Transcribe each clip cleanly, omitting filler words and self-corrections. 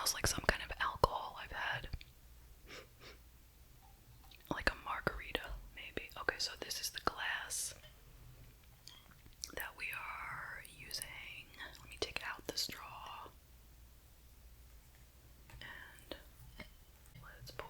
smells like some kind of alcohol I've had. Like a margarita, maybe. Okay, so this is the glass that we are using. Let me take out the straw. And let's pour.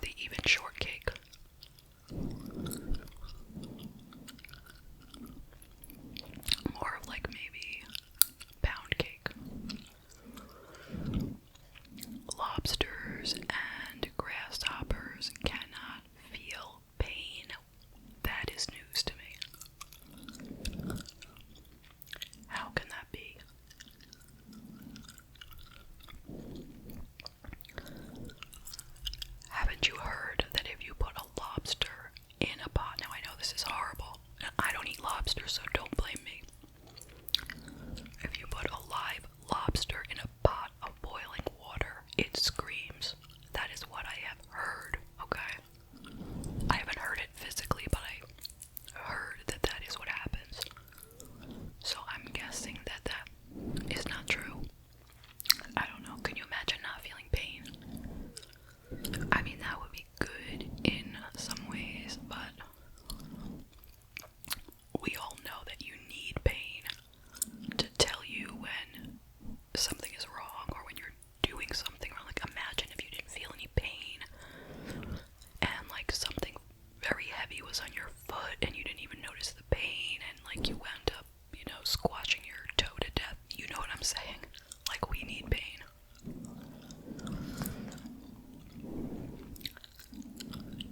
they even shortcake? More of like maybe pound cake. Lobsters and grasshoppers cannot feel pain. That is news to me. How can that be? Haven't you heard that if you put a lobster in a pot, now I know this is horrible, and I don't eat lobster, so don't blame me. If you put a live lobster in a pot of boiling water, it screams. That is what I have heard, okay? I haven't heard it physically, but I heard that that is what happens. So I'm guessing that that is not true. I don't know. Can you imagine not feeling pain? I mean, that would be good in some ways, but we all know that you need pain to tell you when something is wrong or when you're doing something wrong. Like, imagine if you didn't feel any pain and like something very heavy was on your foot and you didn't even notice the pain and like you wound up, squashing your toe to death. You know what I'm saying? Like, we need pain.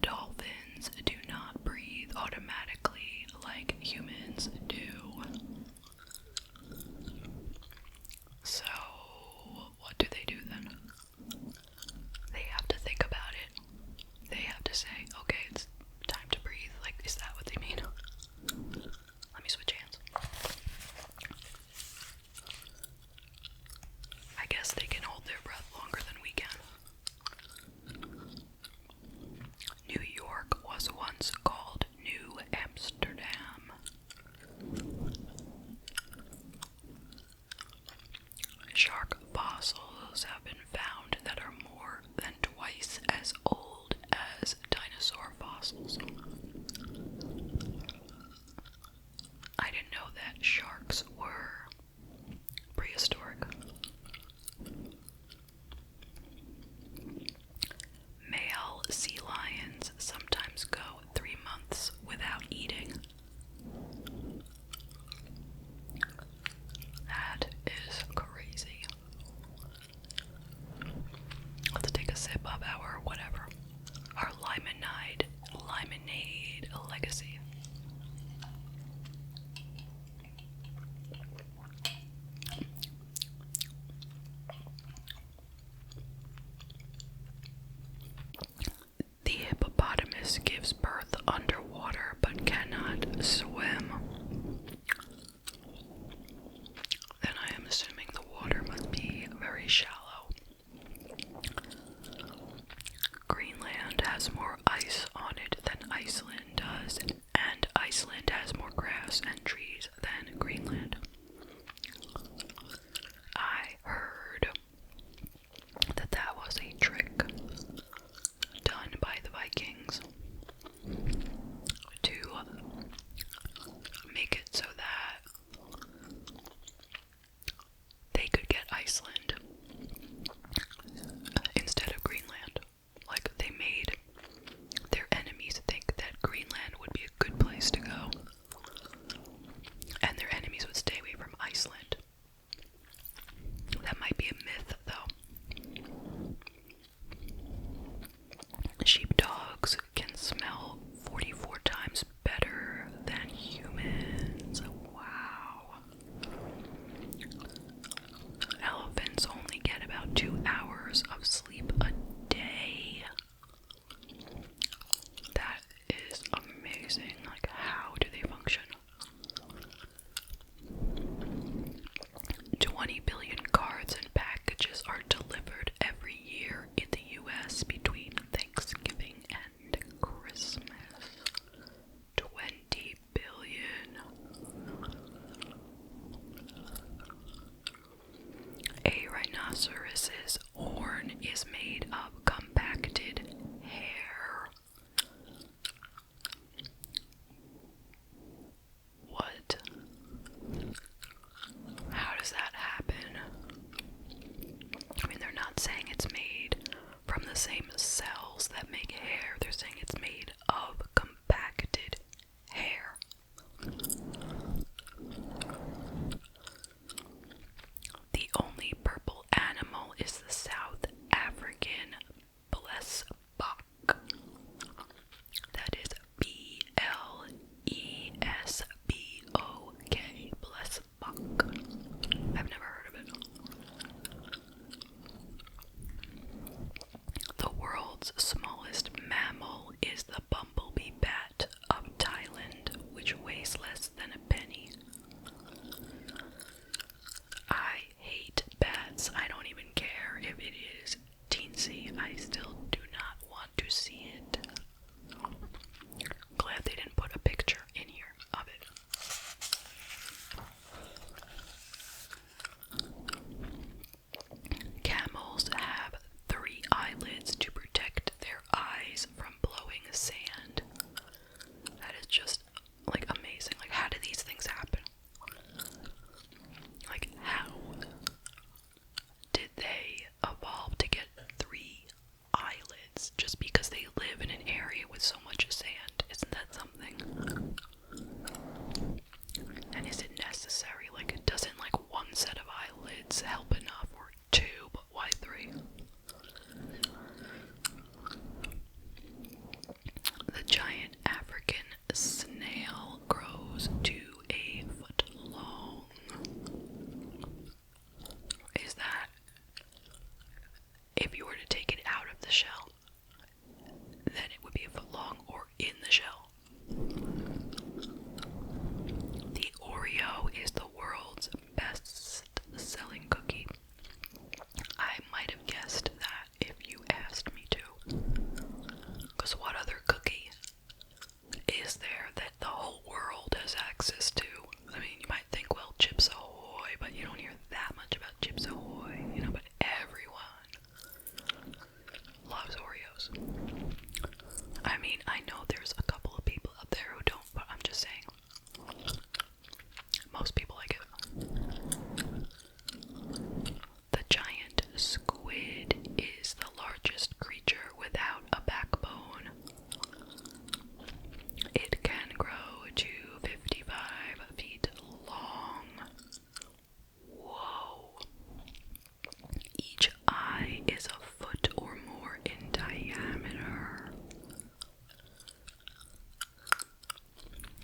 Dolphins do not breathe automatically like humans do. So, what do they do then? They have to think about it. They have to say, okay, it's time to breathe. Like, is that what they mean? Let me switch hands. I guess they can hold their breath longer than we can. New York was once called New Amsterdam. Shark fossils have been found that are more than twice as old as dinosaur fossils. I didn't know that sharks were prehistoric. Male sea lions sometimes go 3 months without eating. That is crazy. Let's take a sip of our whatever. Our Lymonade legacy. The hippopotamus gives birth underwater but cannot swim. Then I am assuming the water must be very shallow. Greenland has more ice on it than Iceland does, and Iceland has more grass and trees than Greenland. I heard that that was a trick done by the Vikings to make it so that they could get Iceland instead of Greenland. Like, they made their enemies think that Greenland would be a good place to go. mean, I know there's a couple of people out there who don't, but I'm just saying, most people like it. The giant squid is the largest creature without a backbone. It can grow to 55 feet long. Whoa. Each eye is a foot or more in diameter.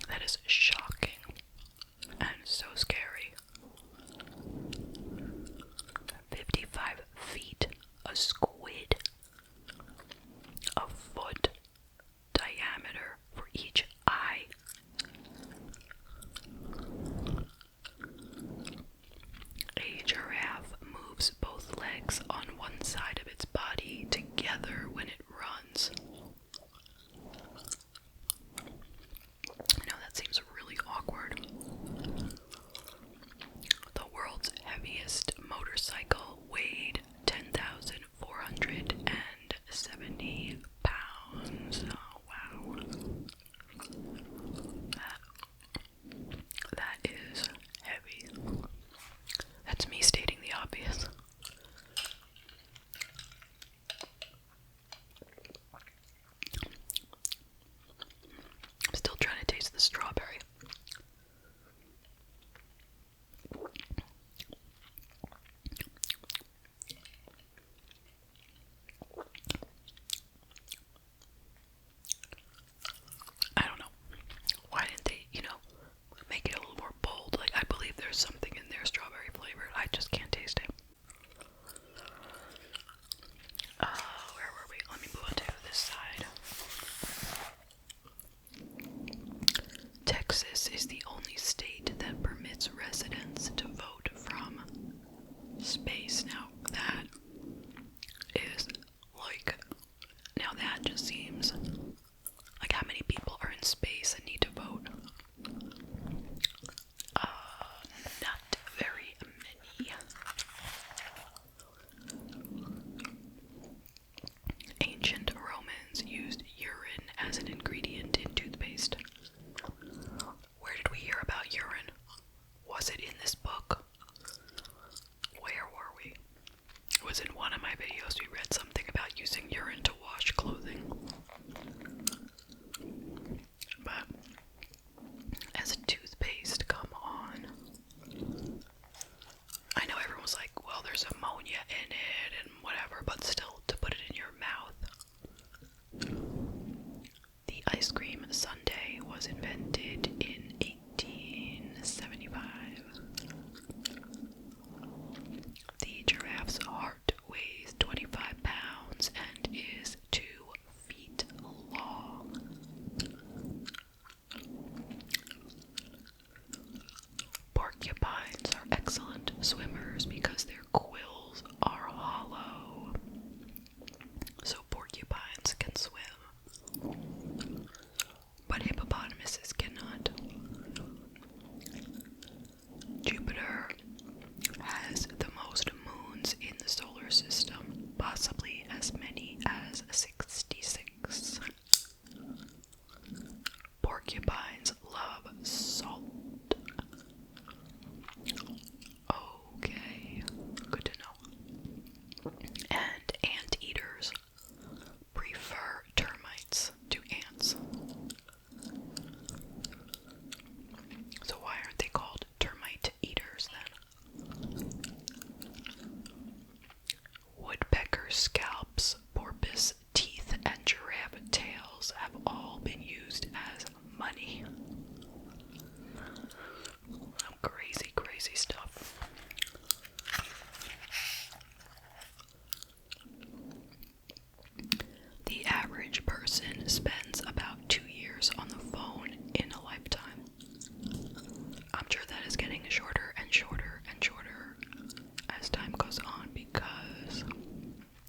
That is shocking and so scary. 55 feet, a squid, a foot diameter for each eye. A giraffe moves both legs on one side of its body together when it runs. Now that seems really awkward. The world's heaviest motorcycle weighed 10,470 pounds. Oh, wow. That is heavy. That's me stating the obvious. I'm still trying to taste the strawberry. I don't know. Why didn't they, make it a little more bold? Like, I believe there's something in there strawberry flavored. I just can't taste it. Where were we? Let me move on to this side. Texas is the only state that permits residents to vote from space. Now that just seems like how many people are in space and need to vote? Not very many. Ancient Romans used urine as an ingredient in toothpaste. Where did we hear about urine? Was it in this book? Where were we? It was in one of my videos. We read something about using urine to wash clothing. But as a toothpaste, come on. I know everyone's like, well, there's ammonia in it and whatever, but still, to put it in your mouth. The ice cream sundae was invented in 1875. The giraffe's heart weighs 25 pounds and is 2 feet long. Porcupines are excellent swimmers because their quills are hollow. So porcupines can swim. But hippopotamuses cannot. Jupiter has the most moons in the solar system, possibly as many as 66. Porcupines love salt. Okay, good to know. And anteaters prefer termites to ants. So why aren't they called termite eaters then? Woodpecker scalps, porpoise teeth, and giraffe tails have all been used as money. Some crazy, crazy stuff. The average person spends about 2 years on the phone in a lifetime. I'm sure that is getting shorter and shorter and shorter as time goes on because,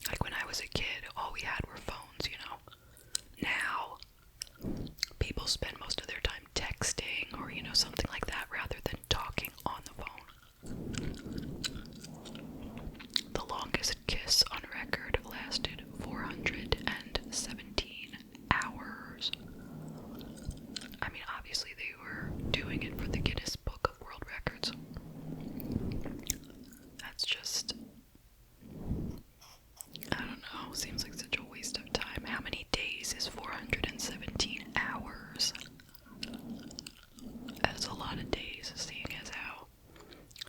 like when I was a kid, all we had were phones, Now, people spend most of their time texting or, something like that rather than talking on the phone. The longest kiss on record lasted 417 hours. hours. I mean, obviously they were doing it for the Guinness Book of World Records. That's just, I don't know, seems like such a waste of time. How many days is 417 hours? That's a lot of days, seeing as how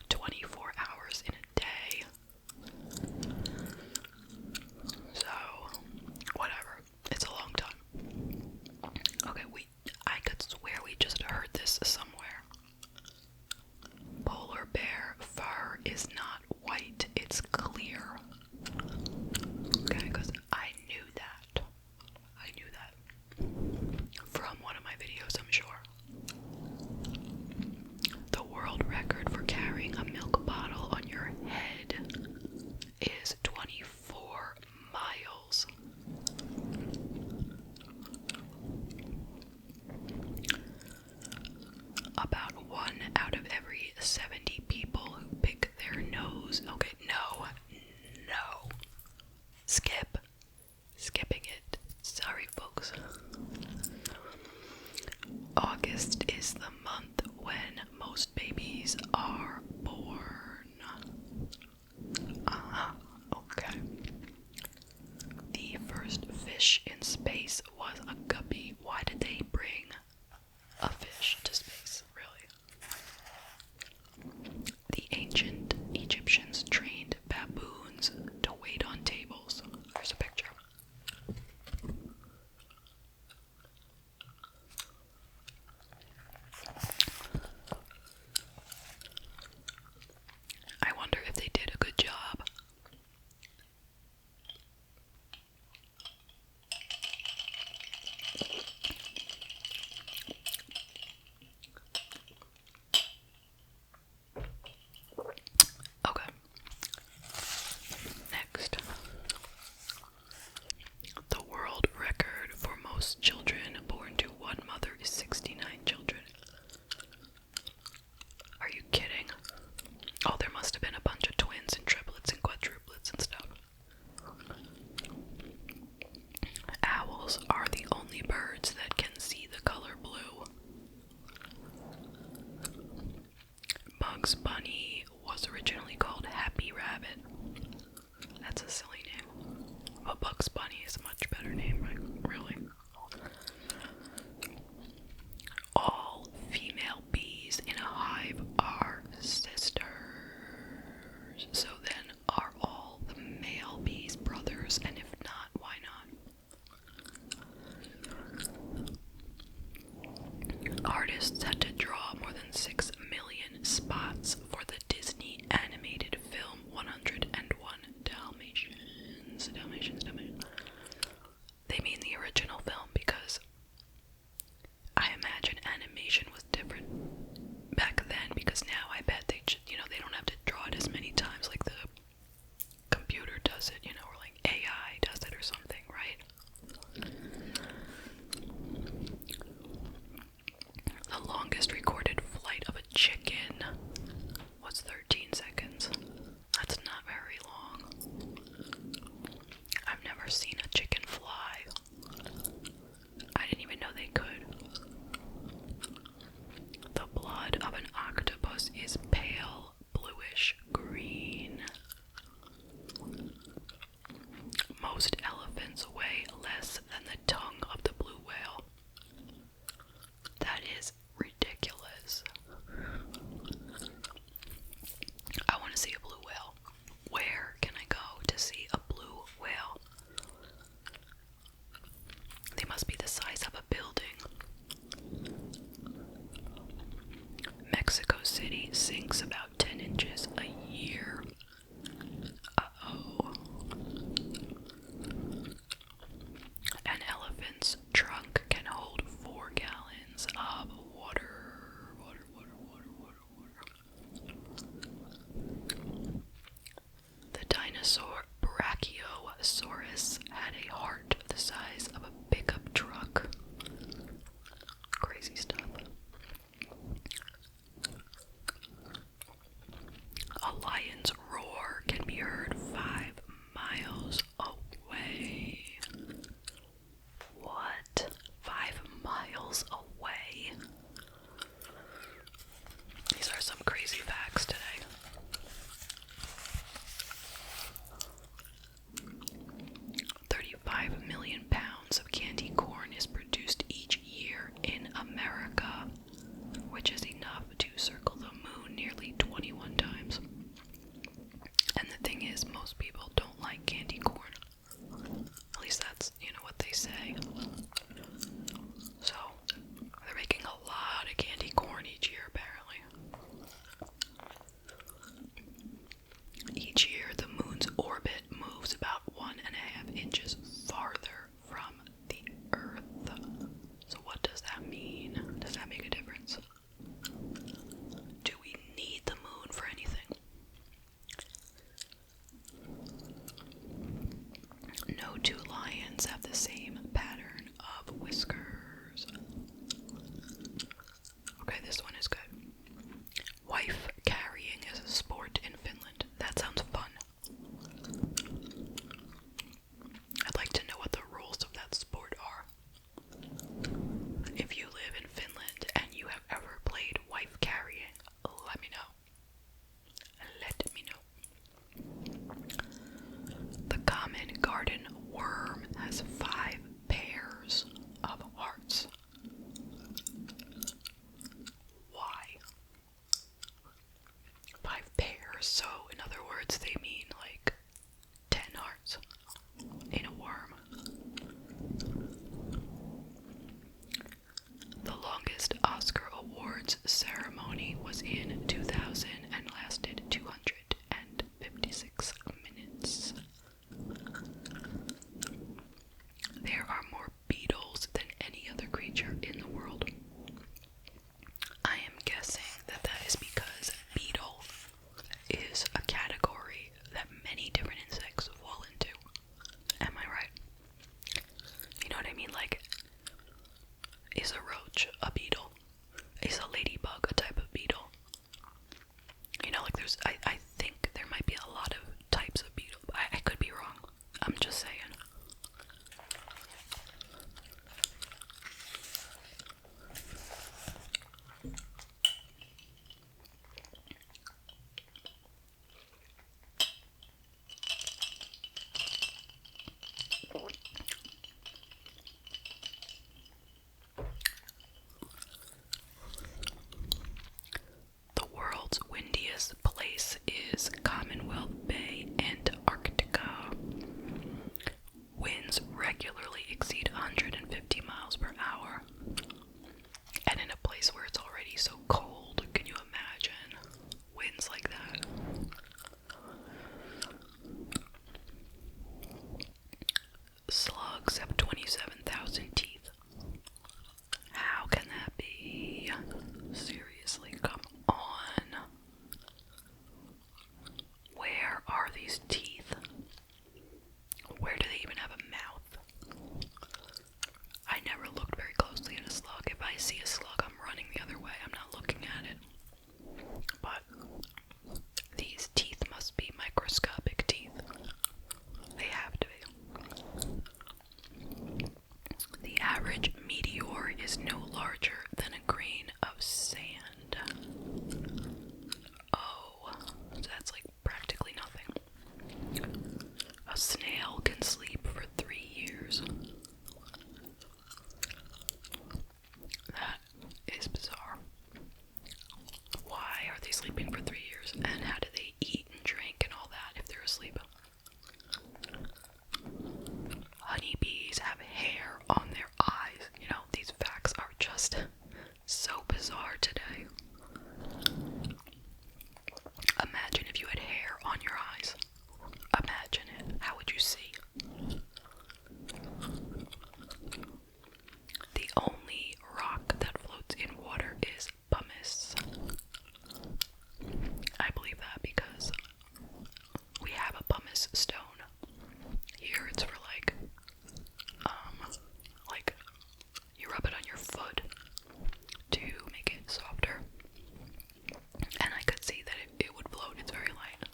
24 hours in a day. So, whatever. It's a long time. Okay, I could swear we just heard this somewhere. Polar bear fur is not white, it's clear. Okay, because I knew that. From one of my videos, I'm sure. The world record for carrying a milk bottle on your head is 24 miles. About 1 out of every 70 people who pick their nose. Okay, no. Skipping it. Sorry, folks. August is the month when most babies are born. Okay. The first fish in space was a guppy. Why did they bring a fish to space, really? The ancient Egyptians trained baboons to wait on tables. There's a picture. I wonder if they did a good job. Okay. Next. The world record for most children born to one mother is 69 children. Are you kidding? Oh, there must have been a bunch of twins and triplets and quadruplets and stuff. Owls are the only birds that can see the color blue. Bugs Bunny was originally called Happy Rabbit. That's a silly name. But Bugs Bunny is a much better name, right? Really. Is a roach a beetle? Is a ladybug a type of beetle? You know, like I think there might be a lot of types of beetle. I could be wrong. I'm just saying. The world's windiest place is Commonwealth Bay, Antarctica. Winds regularly exceed 150 miles per hour. And in a place where it's already so cold, can you imagine winds like that? Slugs have 27,000 teeth. How can that be? Seriously, come on. Where are these teeth? Where do they even have a mouth? I never looked very closely at a slug. If I see a slug, I'm running the other way. I'm not looking at it. But these teeth must be microscopic teeth. They have to be. The average meteor is no larger than a grain of sand. Oh, that's like practically nothing. A snail can sleep for 3 years. That is bizarre. Why are they sleeping for 3 years? And how do they eat and drink and all that if they're asleep? Honeybees have hair on their eyes. You know, these facts are just so bizarre today. Imagine if you had hair on your eyes. Imagine it. How would you see? The only rock that floats in water is pumice. I believe that because we have a pumice stone. Here it's for like you rub it on your foot to make it softer. And I could see that it would float. It's very light.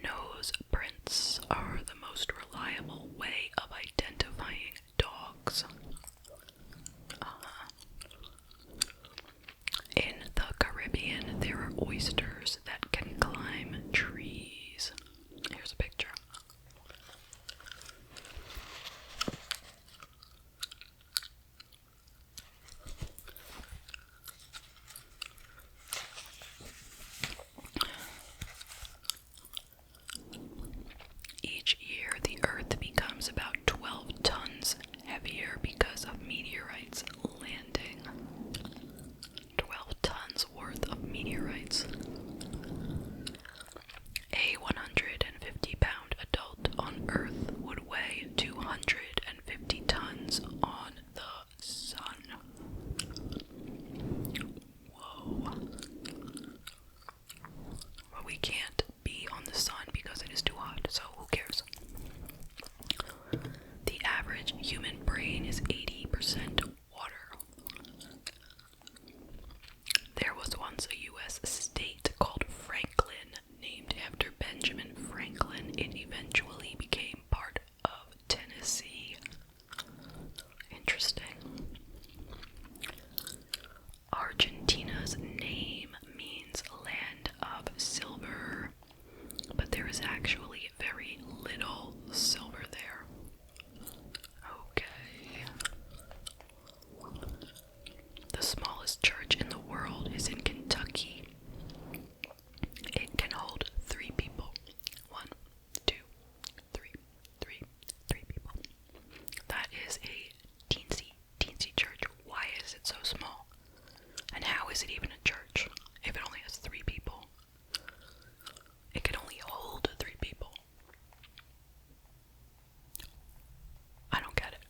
Nose prints are the most reliable way of identifying dogs. In the Caribbean, there are oysters that can climb trees. Here's a picture. Each year, the Earth becomes about 12 tons heavier because of meteorites landing. 12 tons worth of meteorites. A 150-pound adult on Earth would weigh 250 tons on the sun. Whoa. But we can't be on the sun because it is too hot, so who cares? The average human brain is 80% water. There was once a U.S. state called Franklin, named after Benjamin Franklin. It eventually became part of Tennessee. Interesting. Argentina's name means land of silver, but there is actually very little silver there. Okay. The smallest church in the world is in Kentucky. It can hold 3 people. 1, 2, 3. 3 people. That is a teensy church. Why is it so small? And how is it even a church if it only has 3 people? It can only hold 3 people. I don't get it.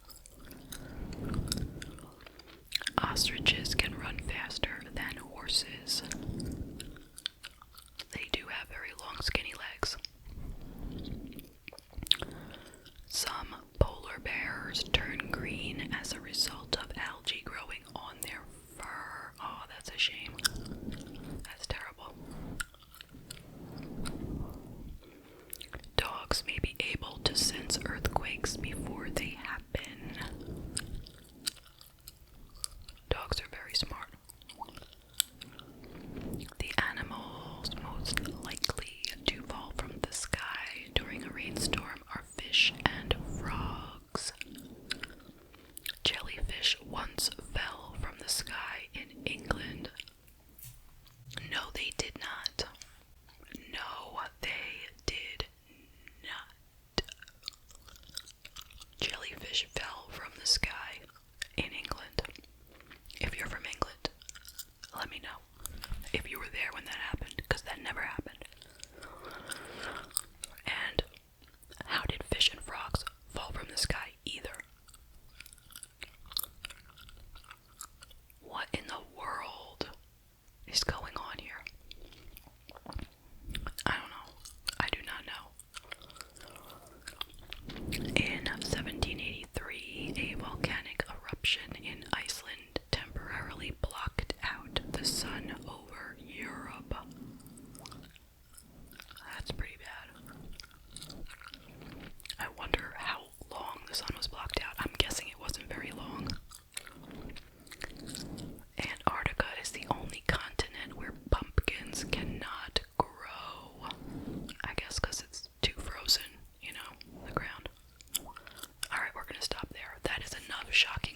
Ostriches can run faster than horses. They do have very long, skinny legs. Some polar bears turn green shocking